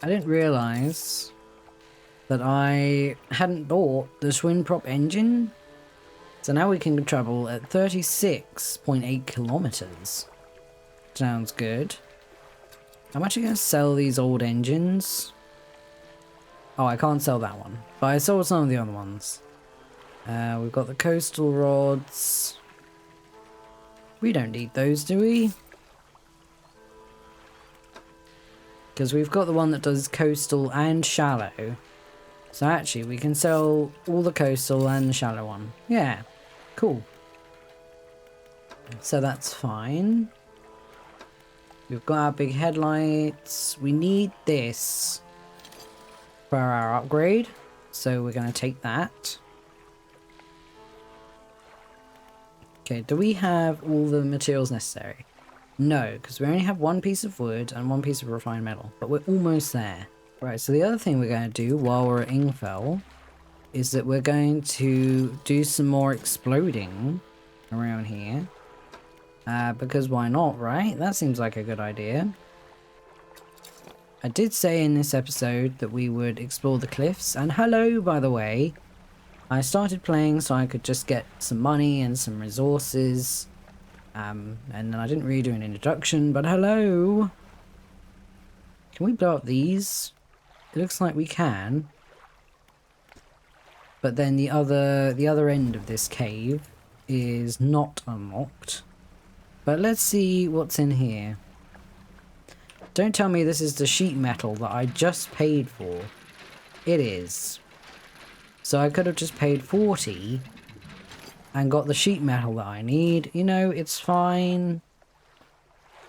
I didn't realise that I hadn't bought the twin prop engine. So now we can travel at 36.8 kilometers. Sounds good. I'm actually going to sell these old engines. Oh, I can't sell that one. But I sold some of the other ones. We've got the coastal rods. We don't need those, do we? Because we've got the one that does coastal and shallow. So actually, we can sell all the coastal and the shallow one. Yeah, cool. So that's fine. We've got our big headlights. We need this for our upgrade. So we're going to take that. Okay, do we have all the materials necessary? No, because we only have one piece of wood and one piece of refined metal. But we're almost there. Right, so the other thing we're going to do while we're at Ingfell is that we're going to do some more exploding around here. Because why not, right? That seems like a good idea. I did say in this episode that we would explore the cliffs. And hello, by the way. I started playing so I could just get some money and some resources. And then I didn't really do an introduction, but hello. Can we blow up these? It looks like we can. But then the other end of this cave is not unlocked. But let's see what's in here. Don't tell me this is the sheet metal that I just paid for. It is. So I could have just paid 40 and got the sheet metal that I need. You know, it's fine.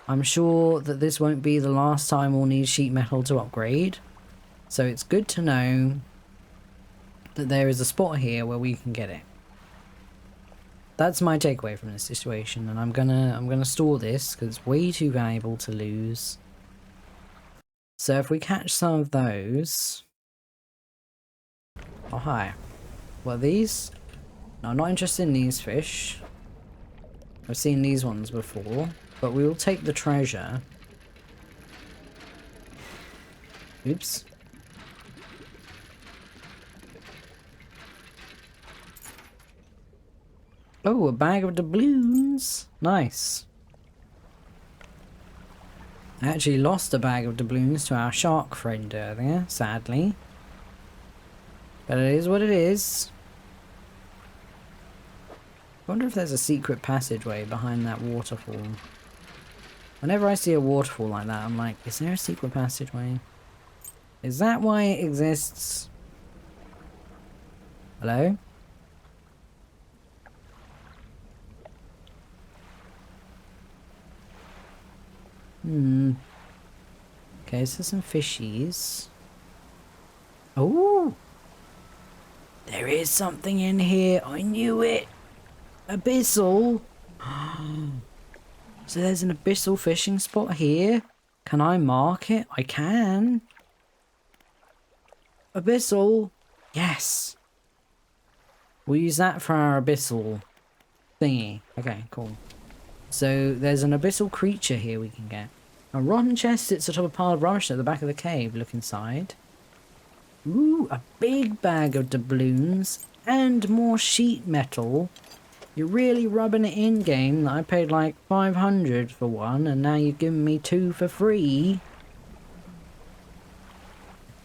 I'm sure that this won't be the last time we'll need sheet metal to upgrade. So it's good to know that there is a spot here where we can get it. That's my takeaway from this situation, and I'm gonna store this because it's way too valuable to lose. So if we catch some of those. Oh hi. What are these? No, I'm not interested in these fish. I've seen these ones before, but we will take the treasure. Oops. Oh, a bag of doubloons. Nice. I actually lost a bag of doubloons to our shark friend earlier, sadly. But it is what it is. I wonder if there's a secret passageway behind that waterfall. Whenever I see a waterfall like that, I'm like, is there a secret passageway? Is that why it exists? Hello? Okay, so some fishies. Oh! There is something in here. I knew it. Abyssal. So there's an abyssal fishing spot here. Can I mark it? I can. Abyssal. Yes. We'll use that for our abyssal thingy. Okay, cool. So there's an abyssal creature here we can get. A rotten chest sits atop a pile of rubbish at the back of the cave. Look inside. Ooh, a big bag of doubloons and more sheet metal. You're really rubbing it in, game, that I paid like 500 for one and now you've given me 2 for free.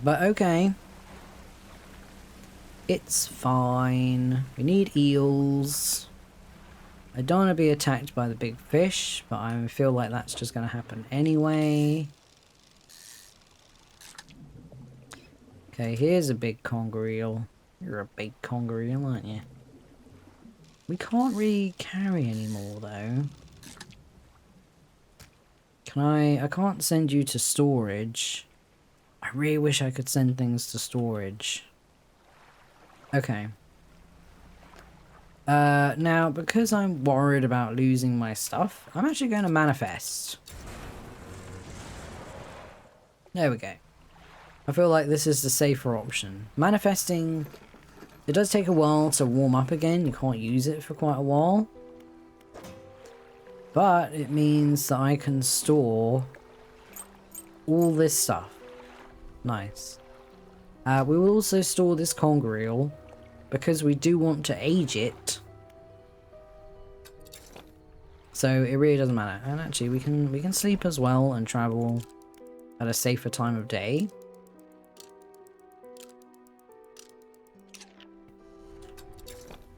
But okay. It's fine. We need eels. I don't want to be attacked by the big fish, but I feel like that's just going to happen anyway. Okay, here's a big conger eel. You're a big conger eel, aren't you? We can't really carry anymore, though. Can I can't send you to storage. I really wish I could send things to storage. Okay. Now, because I'm worried about losing my stuff, I'm actually going to manifest. There we go. I feel like this is the safer option. Manifesting, it does take a while to warm up again. You can't use it for quite a while. But it means that I can store all this stuff. Nice. We will also store this conger eel because we do want to age it. So it really doesn't matter. And actually we can sleep as well and travel at a safer time of day.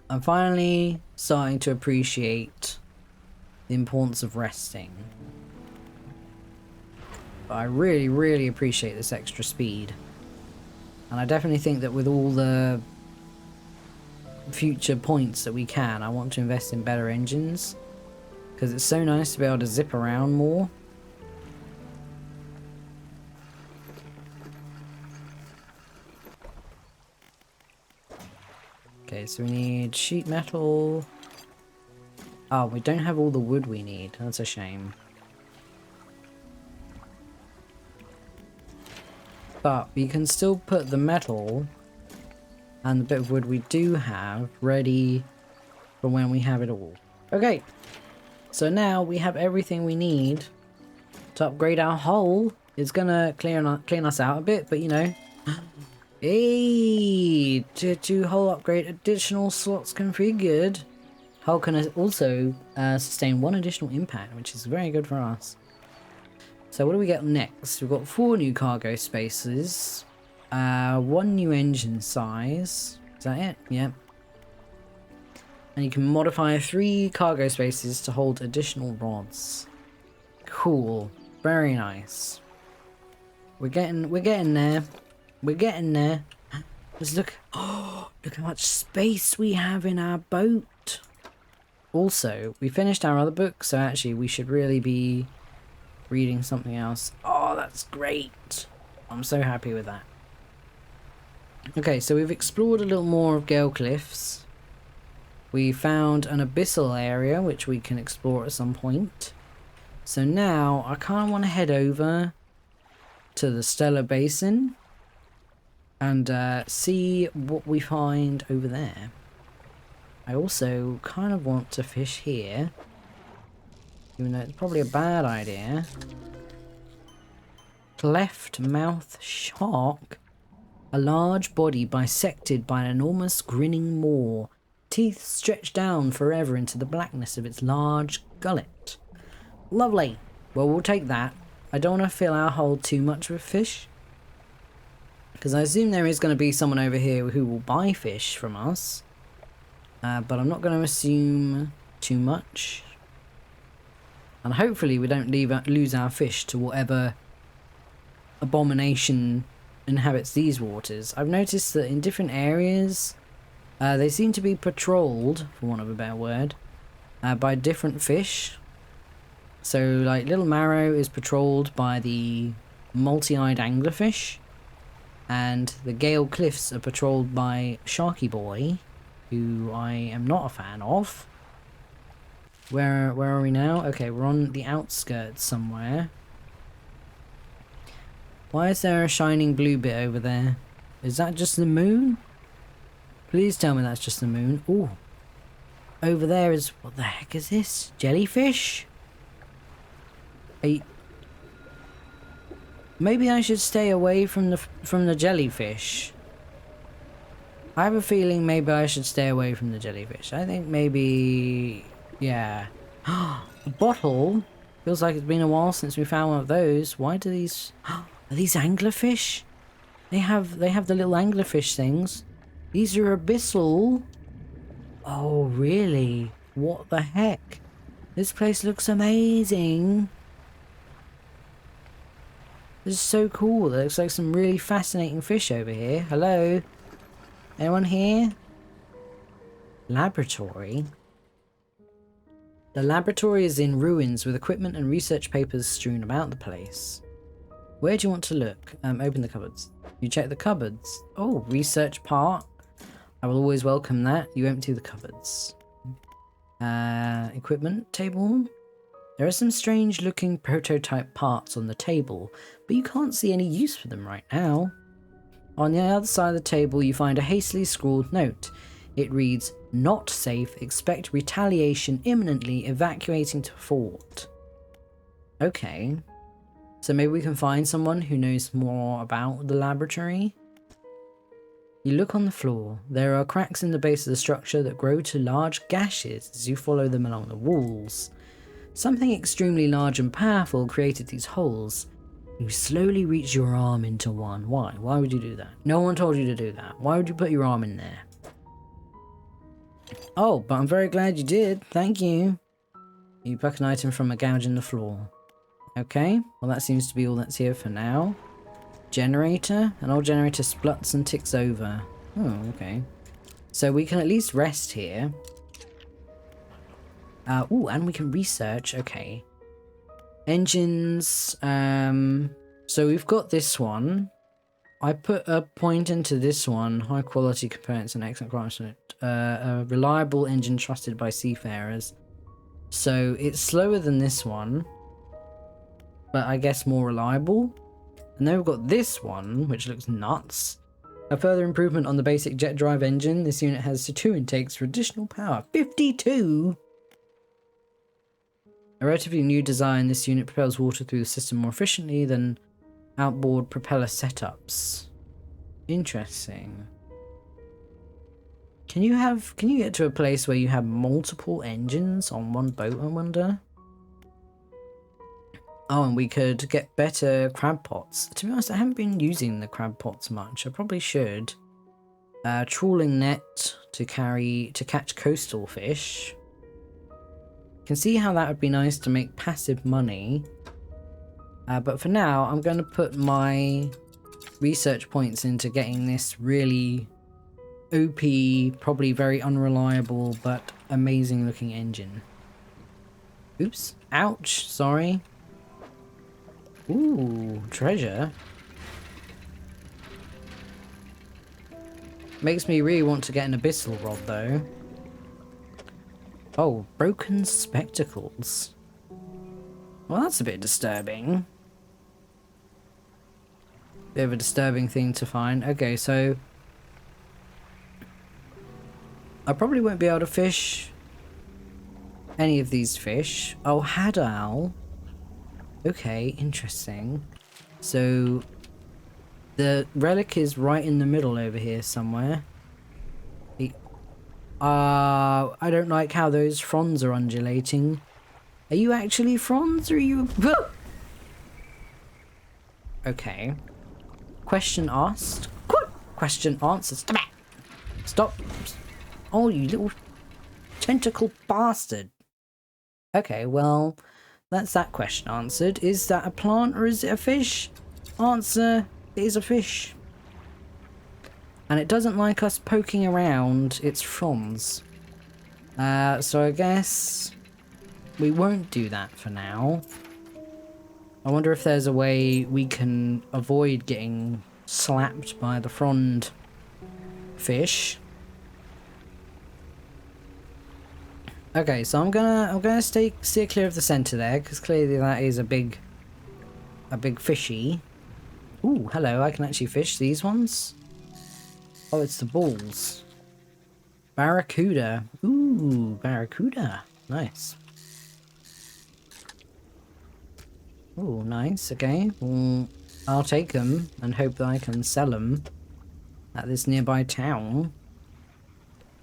I'm finally starting to appreciate the importance of resting. But I really, really appreciate this extra speed. And I definitely think that with all the future points that we can, I want to invest in better engines. Because it's so nice to be able to zip around more. Okay, so we need sheet metal. Oh, we don't have all the wood we need. That's a shame. But we can still put the metal and the bit of wood we do have ready for when we have it all. Okay, so now we have everything we need to upgrade our hull. It's gonna clean us out a bit, but you know. Hey, tier 2 hull upgrade, additional slots configured. Hull can also sustain 1 additional impact, which is very good for us. So what do we get next? We've got 4 new cargo spaces, 1 new engine size. Is that it? Yep. And you can modify 3 cargo spaces to hold additional rods. Cool. Very nice. We're getting there. We're getting there. Let's look. Oh, look how much space we have in our boat. Also, we finished our other book, so actually we should really be reading something else. Oh, that's great. I'm so happy with that. Okay, so we've explored a little more of Gale Cliffs. We found an abyssal area, which we can explore at some point. So now, I kind of want to head over to the Stella Basin and see what we find over there. I also kind of want to fish here, even though it's probably a bad idea. Cleft mouth shark. A large body bisected by an enormous grinning maw. Teeth stretched down forever into the blackness of its large gullet. Lovely. Well, we'll take that. I don't want to fill our hold too much with fish, because I assume there is going to be someone over here who will buy fish from us. But I'm not going to assume too much. And hopefully we don't lose our fish to whatever abomination inhabits these waters. I've noticed that in different areas, they seem to be patrolled, for want of a better word, by different fish. So, like, Little Marrow is patrolled by the multi-eyed anglerfish, and the Gale Cliffs are patrolled by Sharky Boy, who I am not a fan of. Where are we now? Okay, we're on the outskirts somewhere. Why is there a shining blue bit over there? Is that just the moon? Please tell me that's just the moon. Ooh. Over there is... what the heck is this? Jellyfish? Maybe I should stay away from the jellyfish. I have a feeling maybe I should stay away from the jellyfish. I think maybe... yeah. A bottle? Feels like it's been a while since we found one of those. Why do these... are these anglerfish? They have the little anglerfish things. These are abyssal. Oh, really? What the heck? This place looks amazing. This is so cool. There looks like some really fascinating fish over here. Hello? Anyone here? Laboratory? The laboratory is in ruins with equipment and research papers strewn about the place. Where do you want to look? Open the cupboards. You check the cupboards. Oh, research part. I will always welcome that. You empty the cupboards. Equipment table. There are some strange looking prototype parts on the table, but you can't see any use for them right now. On the other side of the table you find a hastily scrawled note. It reads, "Not safe, expect retaliation imminently, evacuating to fort." Okay. So maybe we can find someone who knows more about the laboratory. You look on the floor. There are cracks in the base of the structure that grow to large gashes as you follow them along the walls. Something extremely large and powerful created these holes. You slowly reach your arm into one. Why? Why would you do that? No one told you to do that. Why would you put your arm in there? Oh, but I'm very glad you did. Thank you. You pluck an item from a gouge in the floor. Okay, well that seems to be all that's here for now. Generator. An old generator spluts and ticks over. Oh, okay. So we can at least rest here. Ooh, and we can research. Okay. Engines. So we've got this one. I put a point into this one. High quality components and excellent craftsmanship. A reliable engine trusted by seafarers. So it's slower than this one, but I guess more reliable. And then we've got this one, which looks nuts. A further improvement on the basic jet drive engine. This unit has 2 intakes for additional power. 52! A relatively new design, this unit propels water through the system more efficiently than outboard propeller setups. Interesting. Can you get to a place where you have multiple engines on one boat, I wonder? Oh, and we could get better crab pots. To be honest, I haven't been using the crab pots much. I probably should. Trawling net to catch coastal fish. Can see how that would be nice to make passive money. But for now, I'm going to put my research points into getting this really OP, probably very unreliable, but amazing looking engine. Oops. Ouch. Sorry. Ooh, treasure. Makes me really want to get an abyssal rod though. Oh, broken spectacles. Well, that's a bit disturbing. Bit of a disturbing thing to find. Okay, so I probably won't be able to fish any of these fish. Oh, hadal. Okay, interesting. So the relic is right in the middle over here somewhere. I don't like how those fronds are undulating. Are you actually fronds or are you... Okay. Question asked. Question answered. Stop it! Stop. Oh, you little tentacle bastard. Okay, well, that's that question answered. Is that a plant or is it a fish? Answer, it is a fish. And it doesn't like us poking around its fronds. So I guess we won't do that for now. I wonder if there's a way we can avoid getting slapped by the frond fish. Okay, so I'm gonna steer clear of the center there, because clearly that is a big fishy. Ooh, hello, I can actually fish these ones. Oh, it's the balls. Barracuda. Ooh, barracuda. Nice. Ooh, nice. Okay. Well, I'll take them and hope that I can sell them at this nearby town.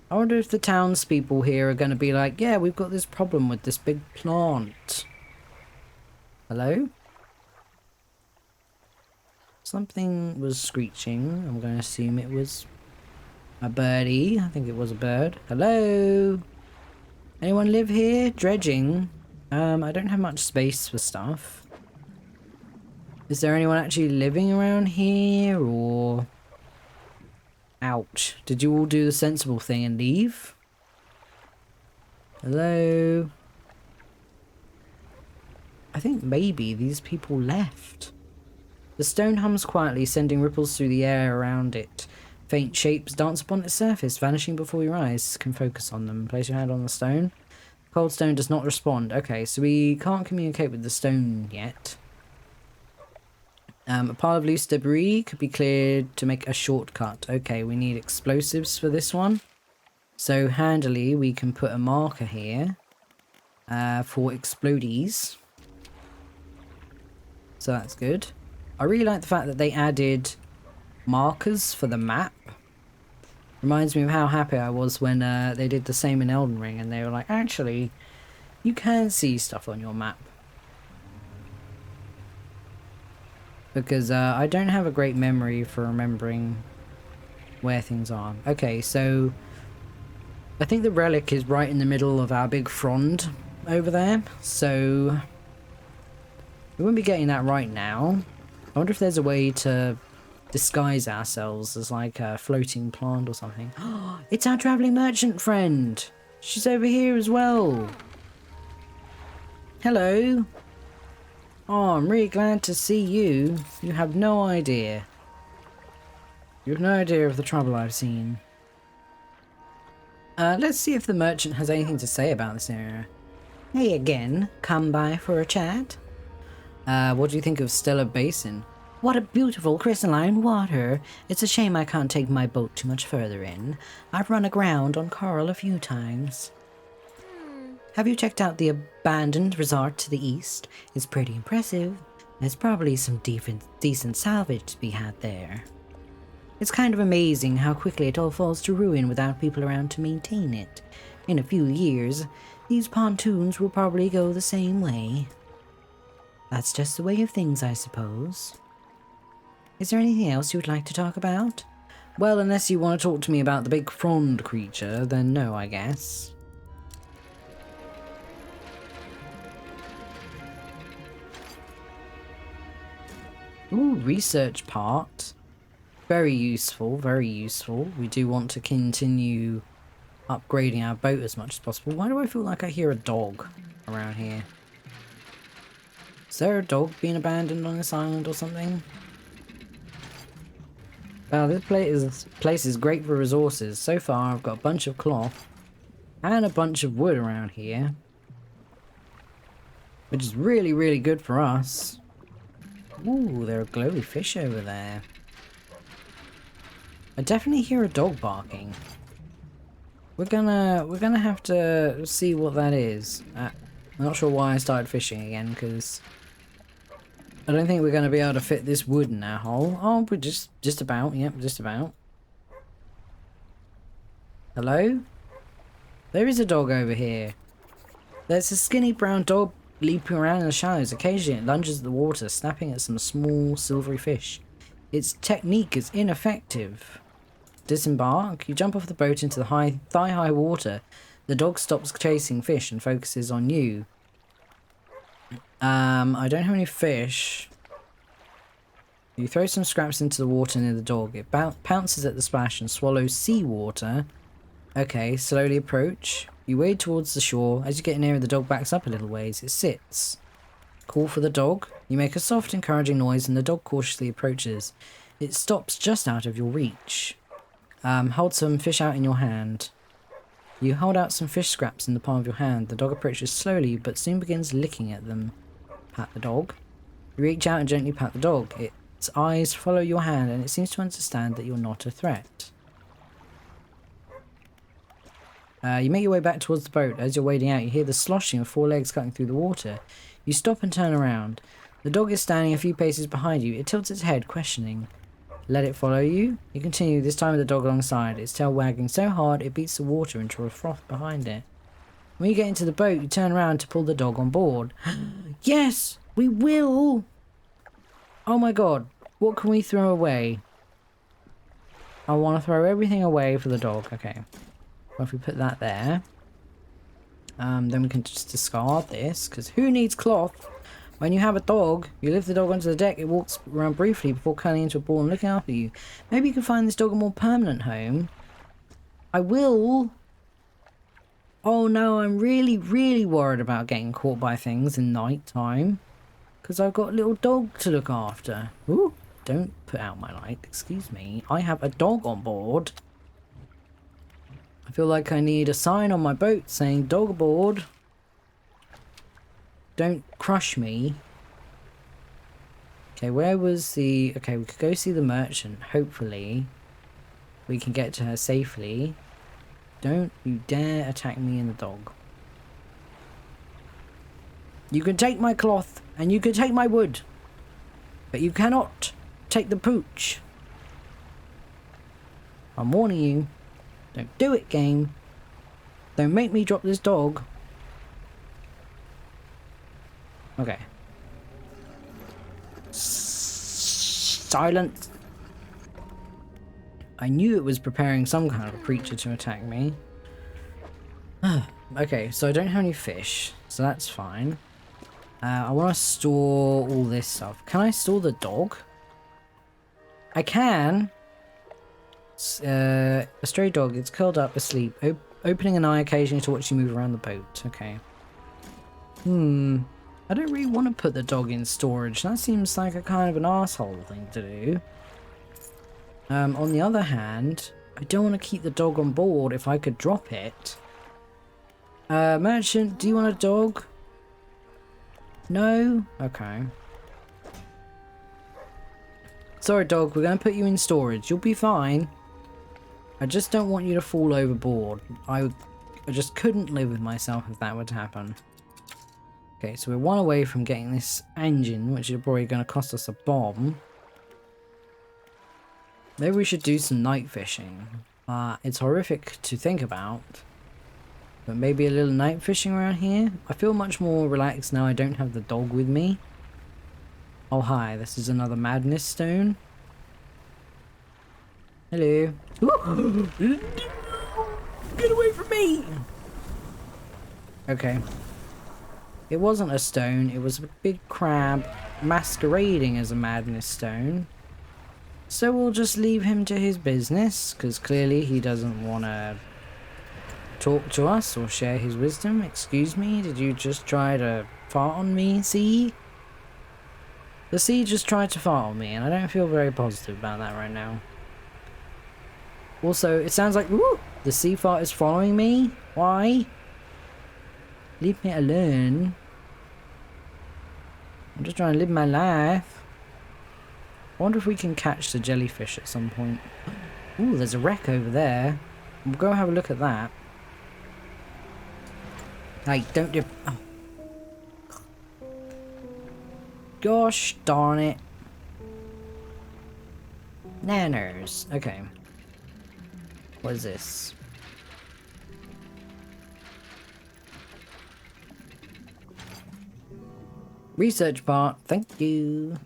I wonder if the townspeople here are going to be like, yeah, we've got this problem with this big plant. Hello? Something was screeching. I'm going to assume it was a birdie. I think it was a bird. Hello? Anyone live here? Dredging. I don't have much space for stuff. Is there anyone actually living around here, or... Ouch. Did you all do the sensible thing and leave? Hello? I think maybe these people left. The stone hums quietly, sending ripples through the air around it. Faint shapes dance upon its surface, vanishing before your eyes can focus on them. Place your hand on the stone. Cold stone does not respond. Okay, so we can't communicate with the stone yet. A pile of loose debris could be cleared to make a shortcut. Okay, we need explosives for this one. So handily, we can put a marker here for explodies. so that's good. I really like the fact that they added markers for the map. Reminds me of how happy I was when they did the same in Elden Ring, and they were like, actually, you can see stuff on your map. Because I don't have a great memory for remembering where things are. Okay, so I think the relic is right in the middle of our big frond over there, so we won't be getting that right now. I wonder if there's a way to disguise ourselves as like a floating plant or something. It's our traveling merchant friend. She's over here as well. Hello. Oh, I'm really glad to see you. You have no idea. You have no idea of the trouble I've seen. Let's see if the merchant has anything to say about this area. Hey again, come by for a chat? What do you think of Stella Basin? What a beautiful crystalline water. It's a shame I can't take my boat too much further in. I've run aground on coral a few times. Have you checked out the abandoned resort to the east? It's pretty impressive. There's probably some decent salvage to be had there. It's kind of amazing how quickly it all falls to ruin without people around to maintain it. In a few years, these pontoons will probably go the same way. That's just the way of things, I suppose. Is there anything else you would like to talk about? Well, unless you want to talk to me about the big frond creature, then no, I guess. Ooh, research part. Very useful, very useful. We do want to continue upgrading our boat as much as possible. Why do I feel like I hear a dog around here? Is there a dog being abandoned on this island or something? Wow, this place is great for resources. So far, I've got a bunch of cloth and a bunch of wood around here, which is really, really good for us. Ooh, there are glowy fish over there. I definitely hear a dog barking. We're gonna have to see what that is. I'm not sure why I started fishing again, because I don't think we're gonna be able to fit this wood in our hole. Oh, we're just about. Yep, just about. Hello? There is a dog over here. There's a skinny brown dog leaping around in the shallows. Occasionally it lunges at the water, snapping at some small silvery fish. Its technique is ineffective. Disembark. You jump off the boat into the thigh-high water. The dog stops chasing fish and focuses on you. I don't have any fish. You throw some scraps into the water near the dog. It pounces at the splash and swallows seawater. Okay, slowly approach. You wade towards the shore. As you get nearer, the dog backs up a little ways. It sits. Call for the dog. You make a soft, encouraging noise and the dog cautiously approaches. It stops just out of your reach. Hold some fish out in your hand. You hold out some fish scraps in the palm of your hand. The dog approaches slowly, but soon begins licking at them. Pat the dog. You reach out and gently pat the dog. Its eyes follow your hand, and it seems to understand that you're not a threat. You make your way back towards the boat. As you're wading out, you hear the sloshing of four legs cutting through the water. You stop and turn around. The dog is standing a few paces behind you. It tilts its head, questioning. Let it follow you. You continue, this time with the dog alongside, its tail wagging so hard it beats the water into a froth behind it. When you get into the boat, you turn around to pull the dog on board. Yes, we will! Oh my god, what can we throw away? I want to throw everything away for the dog. Okay. Well, if we put that there, then we can just discard this, because who needs cloth? When you have a dog, you lift the dog onto the deck, it walks around briefly before curling into a ball and looking after you. Maybe you can find this dog a more permanent home. I will. Oh no, I'm really, really worried about getting caught by things in night time, because I've got a little dog to look after. Ooh, don't put out my light, excuse me. I have a dog on board. I feel like I need a sign on my boat saying dog aboard. Don't crush me. Okay, where was the... Okay, we could go see the merchant. Hopefully we can get to her safely. Don't you dare attack me and the dog. You can take my cloth and you can take my wood. But you cannot take the pooch. I'm warning you. Don't do it, game. Don't make me drop this dog. Okay. Silence. I knew it was preparing some kind of a creature to attack me. Okay, so I don't have any fish, so that's fine. I want to store all this stuff. Can I store the dog? I can. A stray dog. It's curled up asleep, opening an eye occasionally to watch you move around the boat. Okay. I don't really want to put the dog in storage. That seems like a kind of an asshole thing to do. On the other hand, I don't want to keep the dog on board if I could drop it. Merchant, do you want a dog? No? Okay. Sorry, dog, we're going to put you in storage. You'll be fine. I just don't want you to fall overboard. I just couldn't live with myself if that would happen. Okay, so we're one away from getting this engine, which is probably going to cost us a bomb. Maybe we should do some night fishing. It's horrific to think about. But maybe a little night fishing around here? I feel much more relaxed now I don't have the dog with me. Oh hi, this is another madness stone. Hello. Get away from me! Okay. It wasn't a stone, it was a big crab masquerading as a madness stone. So we'll just leave him to his business, because clearly he doesn't want to talk to us or share his wisdom. Excuse me, did you just try to fart on me, sea? The sea just tried to fart on me, and I don't feel very positive about that right now. Also, it sounds like, woo, the sea fart is following me? Why? Leave me alone. I'm just trying to live my life. I wonder if we can catch the jellyfish at some point. Ooh, there's a wreck over there. We'll go have a look at that. Hey, don't do... Oh. Gosh darn it. Nanners. Okay. What is this? Research part, thank you.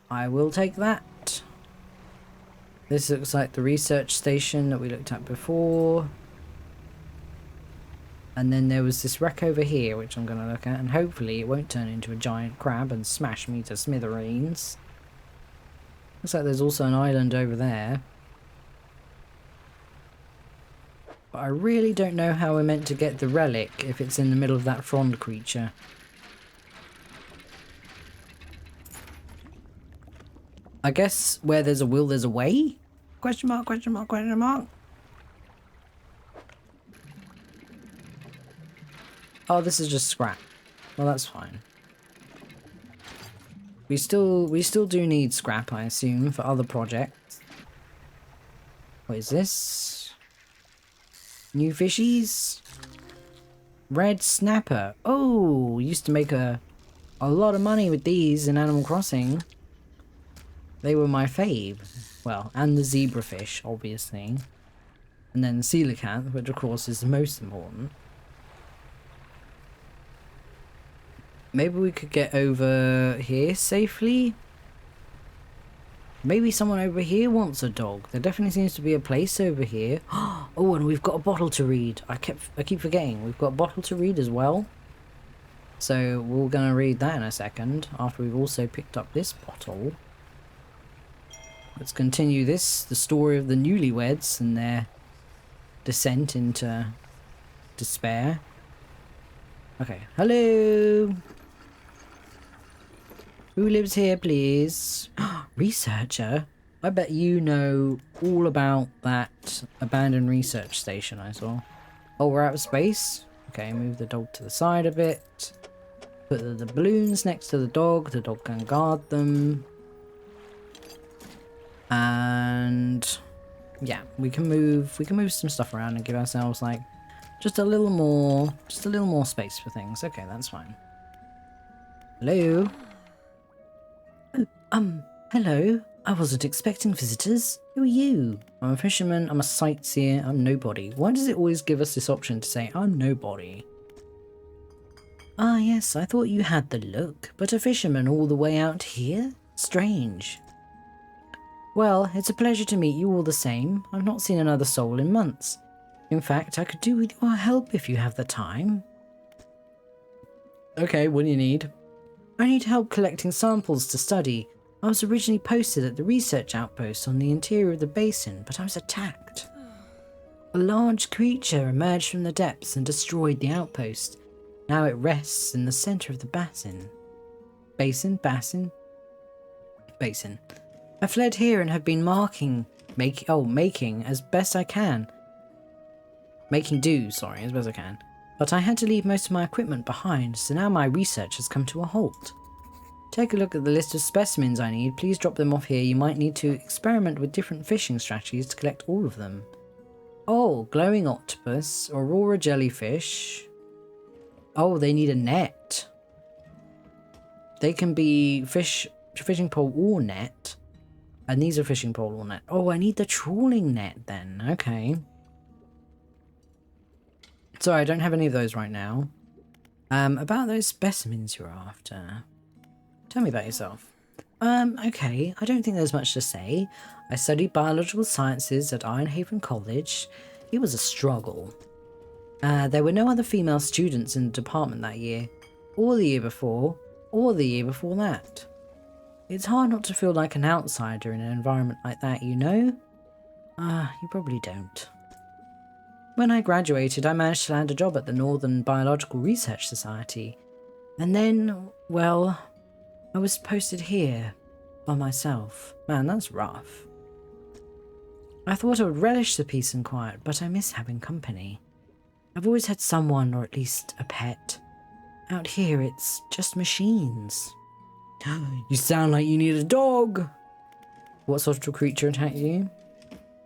I will take that. This looks like the research station that we looked at before. And then there was this wreck over here, which I'm going to look at, and hopefully it won't turn into a giant crab and smash me to smithereens. Looks like there's also an island over there. But I really don't know how we're meant to get the relic if it's in the middle of that frond creature. I guess where there's a will, there's a way? Question mark, question mark, question mark. Oh, this is just scrap. Well, that's fine. We still do need scrap, I assume, for other projects. What is this? New fishies? Red snapper. Oh, used to make a lot of money with these in Animal Crossing. They were my fave. Well, and the zebrafish, obviously. And then the coelacanth, which of course is the most important. Maybe we could get over here safely. Maybe someone over here wants a dog. There definitely seems to be a place over here. Oh, and we've got a bottle to read. I keep forgetting. We've got a bottle to read as well. So we're going to read that in a second, after we've also picked up this bottle. Let's continue this, the story of the newlyweds and their descent into despair. Okay, hello! Who lives here, please? Researcher? I bet you know all about that abandoned research station I saw. Oh, we're out of space? Okay, move the dog to the side a bit. Put the balloons next to the dog can guard them. And yeah, we can move some stuff around and give ourselves like just a little more space for things. Okay, that's fine. Hello? Hello. I wasn't expecting visitors. Who are you? I'm a fisherman, I'm a sightseer, I'm nobody. Why does it always give us this option to say, I'm nobody? Ah, yes, I thought you had the look, but a fisherman all the way out here? Strange. Well, it's a pleasure to meet you all the same. I've not seen another soul in months. In fact, I could do with your help if you have the time. Okay, what do you need? I need help collecting samples to study. I was originally posted at the research outpost on the interior of the basin, but I was attacked. A large creature emerged from the depths and destroyed the outpost. Now it rests in the center of the basin. Basin? I fled here and have been making as best I can. Making do, sorry, as best I can. But I had to leave most of my equipment behind, so now my research has come to a halt. Take a look at the list of specimens I need. Please drop them off here. You might need to experiment with different fishing strategies to collect all of them. Oh, glowing octopus, aurora jellyfish. Oh, they need a net. They can be fishing pole or net. And these are fishing pole or net. Oh, I need the trawling net then. Okay. Sorry, I don't have any of those right now. About those specimens you're after. Tell me about yourself. Okay, I don't think there's much to say. I studied biological sciences at Ironhaven College. It was a struggle. There were no other female students in the department that year, or the year before, or the year before that. It's hard not to feel like an outsider in an environment like that, you know? You probably don't. When I graduated, I managed to land a job at the Northern Biological Research Society. And then, well, I was posted here by myself. Man, that's rough. I thought I would relish the peace and quiet, but I miss having company. I've always had someone, or at least a pet. Out here, it's just machines. You sound like you need a dog! What sort of creature attacked you?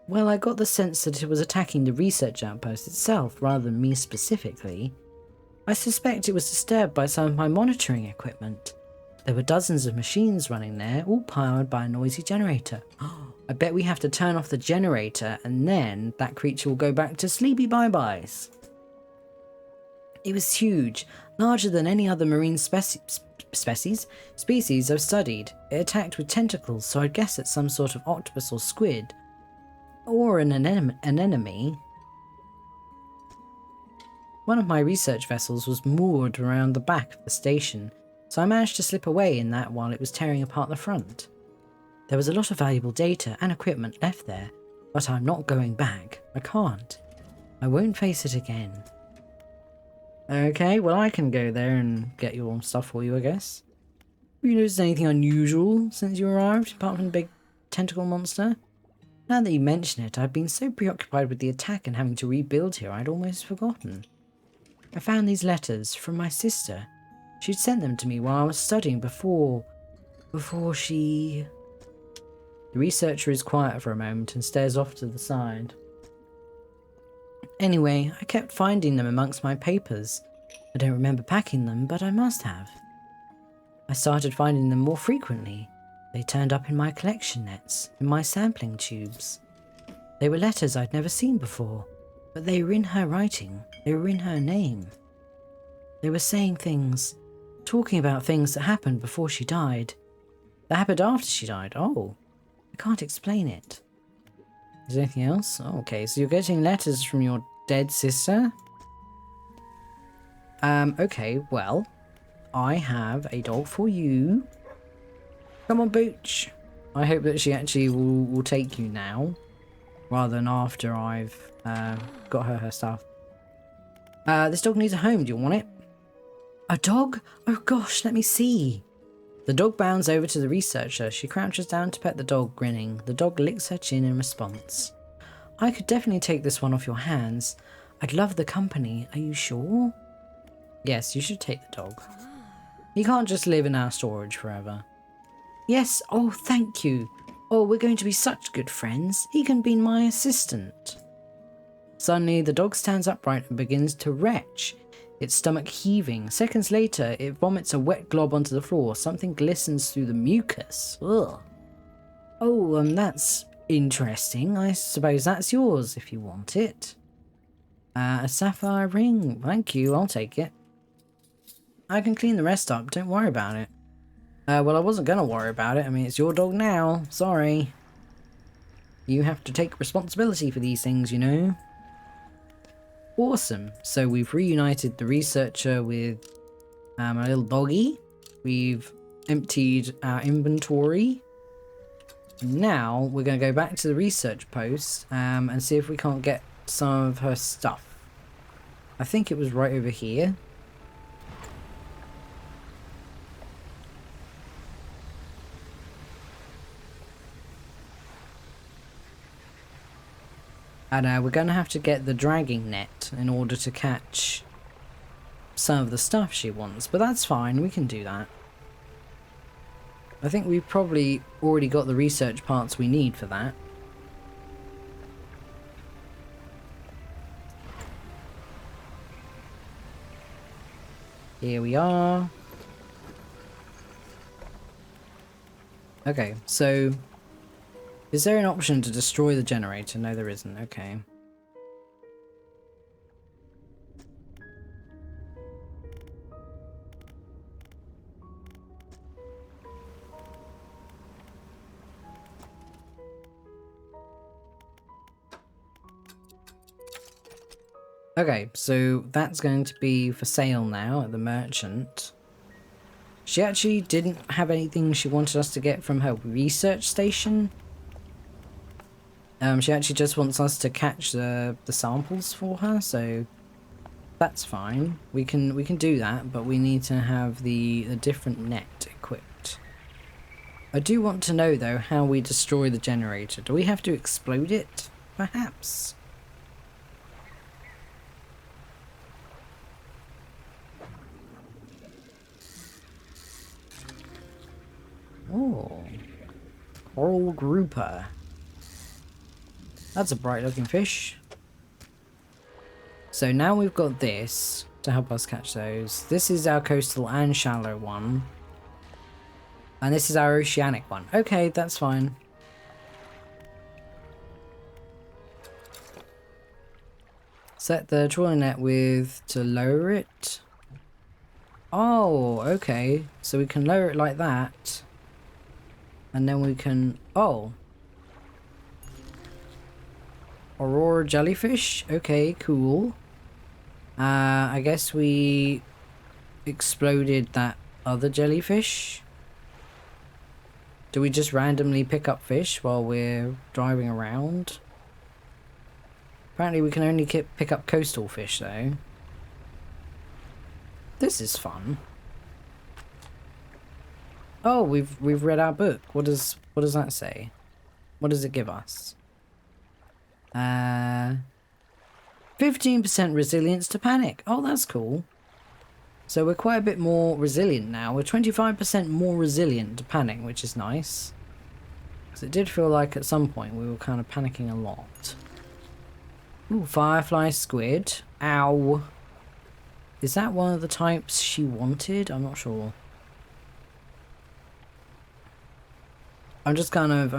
Well, I got the sense that it was attacking the research outpost itself, rather than me specifically. I suspect it was disturbed by some of my monitoring equipment. There were dozens of machines running there, all powered by a noisy generator. I bet we have to turn off the generator, and then that creature will go back to sleepy bye-byes. It was huge, larger than any other marine species I've studied. It attacked with tentacles, so I'd guess it's some sort of octopus or squid. Or an anemone. One of my research vessels was moored around the back of the station, so I managed to slip away in that while it was tearing apart the front. There was a lot of valuable data and equipment left there, but I'm not going back. I can't. I won't face it again. Okay, well I can go there and get your stuff for you, I guess. Have you noticed anything unusual since you arrived, apart from the big tentacle monster? Now that you mention it, I've been so preoccupied with the attack and having to rebuild here, I'd almost forgotten. I found these letters from my sister. She'd sent them to me while I was studying before she... The researcher is quiet for a moment and stares off to the side. Anyway, I kept finding them amongst my papers. I don't remember packing them, but I must have. I started finding them more frequently. They turned up in my collection nets, in my sampling tubes. They were letters I'd never seen before, but they were in her writing. They were in her name. They were saying things, talking about things that happened before she died. That happened after she died. Oh, I can't explain it. Is there anything else? Oh, okay, so you're getting letters from your dead sister? Okay, well, I have a dog for you. Come on, Booch. I hope that she actually will take you now, rather than after I've got her stuff. This dog needs a home. Do you want it? A dog? Oh gosh, let me see. The dog bounds over to the researcher. She crouches down to pet the dog, grinning. The dog licks her chin in response. I could definitely take this one off your hands. I'd love the company. Are you sure? Yes, you should take the dog. He can't just live in our storage forever. Yes, oh, thank you. Oh, we're going to be such good friends. He can be my assistant. Suddenly, the dog stands upright and begins to retch, its stomach heaving. Seconds later, it vomits a wet glob onto the floor. Something glistens through the mucus. Ugh. Oh, that's interesting. I suppose that's yours if you want it. A sapphire ring. Thank you, I'll take it. I can clean the rest up, don't worry about it. Well, I wasn't gonna worry about it. I mean, it's your dog now. Sorry. You have to take responsibility for these things, you know? Awesome. So we've reunited the researcher with a little doggy. We've emptied our inventory. Now we're going to go back to the research post and see if we can't get some of her stuff. I think it was right over here. And we're going to have to get the dragging net in order to catch some of the stuff she wants. But that's fine, we can do that. I think we've probably already got the research parts we need for that. Here we are. Okay, so... is there an option to destroy the generator? No, there isn't. Okay. Okay, so that's going to be for sale now at the merchant. She actually didn't have anything she wanted us to get from her research station. She actually just wants us to catch the samples for her, so that's fine. We can do that, but we need to have the different net equipped. I do want to know though how we destroy the generator. Do we have to explode it? Perhaps. Oh, coral grouper. That's a bright looking fish. So now we've got this to help us catch those. This is our coastal and shallow one. And this is our oceanic one. Okay, that's fine. Set the trolling net with to lower it. Oh, okay. So we can lower it like that. And then we can... oh. Aurora jellyfish? Okay, cool. I guess we exploded that other jellyfish. Do we just randomly pick up fish while we're driving around? Apparently we can only pick up coastal fish though. This is fun. Oh, we've read our book. What does that say? What does it give us? 15% resilience to panic. Oh, that's cool. So we're quite a bit more resilient now. We're 25% more resilient to panic, which is nice. Because it did feel like at some point we were kind of panicking a lot. Ooh, firefly squid. Ow. Is that one of the types she wanted? I'm not sure. I'm just kind of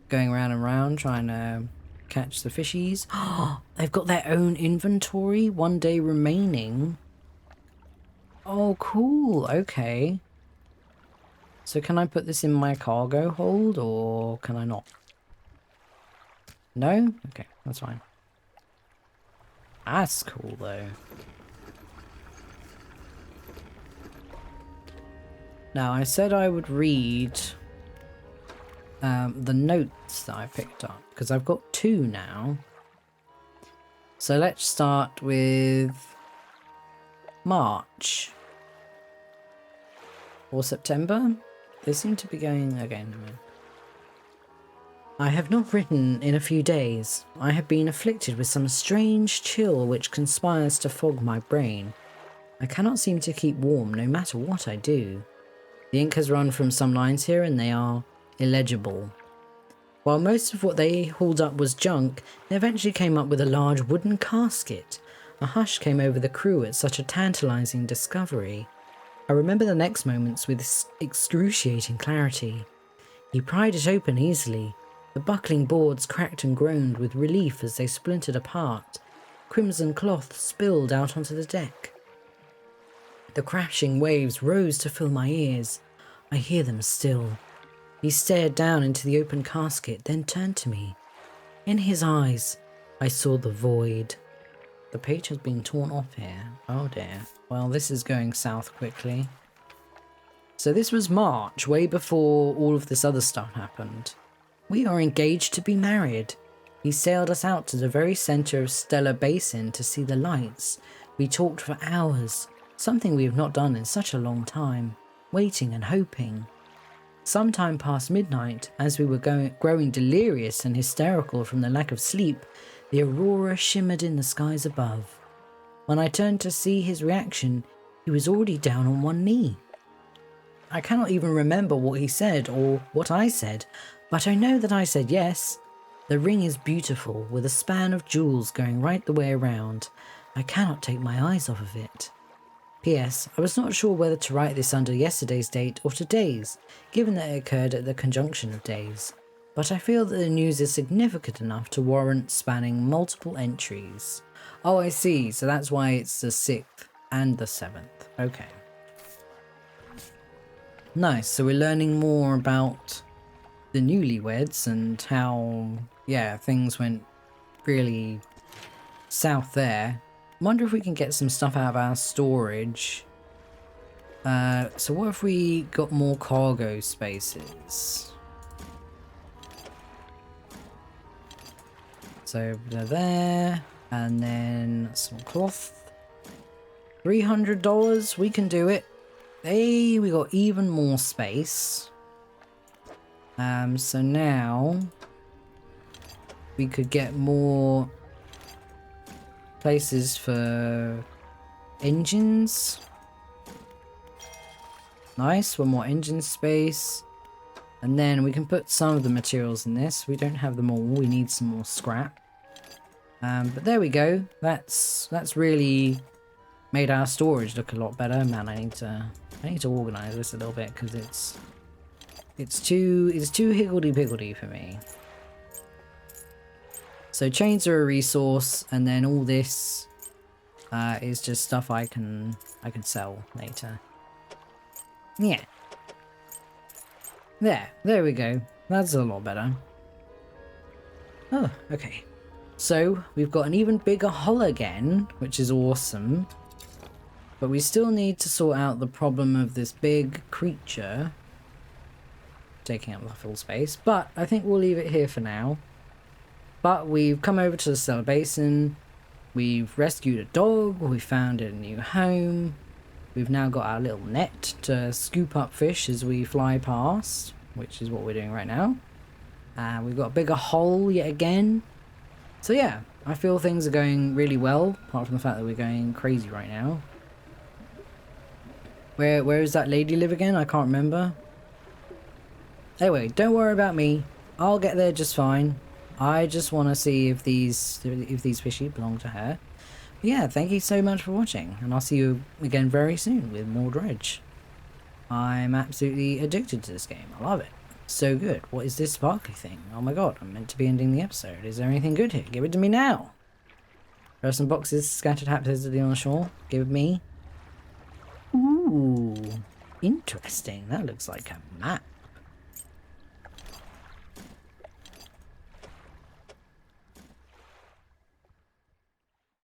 going round and round trying to catch the fishies. Oh, they've got their own inventory. 1 day remaining. Oh, cool. Okay. So can I put this in my cargo hold or can I not? No? Okay, that's fine. That's cool though. Now, I said I would read the notes that I picked up, because I've got 2 now. So let's start with March. Or September? They seem to be going again. I have not written in a few days. I have been afflicted with some strange chill which conspires to fog my brain. I cannot seem to keep warm no matter what I do. The ink has run from some lines here and they are illegible. While most of what they hauled up was junk, they eventually came up with a large wooden casket. A hush came over the crew at such a tantalizing discovery. I remember the next moments with excruciating clarity. He pried it open easily. The buckling boards cracked and groaned with relief as they splintered apart. Crimson cloth spilled out onto the deck. The crashing waves rose to fill my ears. I hear them still. He stared down into the open casket, then turned to me. In his eyes, I saw the void. The page has been torn off here. Oh dear. Well, this is going south quickly. So this was March, way before all of this other stuff happened. We are engaged to be married. He sailed us out to the very center of Stella Basin to see the lights. We talked for hours, something we have not done in such a long time, waiting and hoping. Sometime past midnight, as we were growing delirious and hysterical from the lack of sleep, the aurora shimmered in the skies above. When I turned to see his reaction, he was already down on one knee. I cannot even remember what he said or what I said, but I know that I said yes. The ring is beautiful, with a span of jewels going right the way around. I cannot take my eyes off of it. P.S. I was not sure whether to write this under yesterday's date or today's, given that it occurred at the conjunction of days, but I feel that the news is significant enough to warrant spanning multiple entries. Oh, I see, so that's why it's the 6th and the 7th. Okay. Nice, so we're learning more about the newlyweds and how, yeah, things went really south there. Wonder if we can get some stuff out of our storage. So what if we got more cargo spaces? So there, and then some cloth. $300, we can do it. Hey, we got even more space. So now we could get more places for engines. Nice, one more engine space. And then we can put some of the materials in this. We don't have them all, we need some more scrap. But there we go. That's really made our storage look a lot better. Man, I need to organize this a little bit because it's too higgledy-piggledy for me. So chains are a resource, and then all this is just stuff I can sell later. Yeah. There we go. That's a lot better. Oh, okay. So we've got an even bigger hull again, which is awesome. But we still need to sort out the problem of this big creature taking up the full space. But I think we'll leave it here for now. But we've come over to the Stella Basin, we've rescued a dog, we found a new home, we've now got our little net to scoop up fish as we fly past, which is what we're doing right now. We've got a bigger hole yet again. So yeah, I feel things are going really well, apart from the fact that we're going crazy right now. Where does that lady live again? I can't remember. Anyway, don't worry about me, I'll get there just fine. I just want to see if these fishy belong to her. But yeah, thank you so much for watching, and I'll see you again very soon with more Dredge. I'm absolutely addicted to this game. I love it. So good. What is this sparkly thing? Oh my god, I'm meant to be ending the episode. Is there anything good here? Give it to me now. There are some boxes scattered haphazardly on the shore. Give it me. Ooh, interesting. That looks like a map.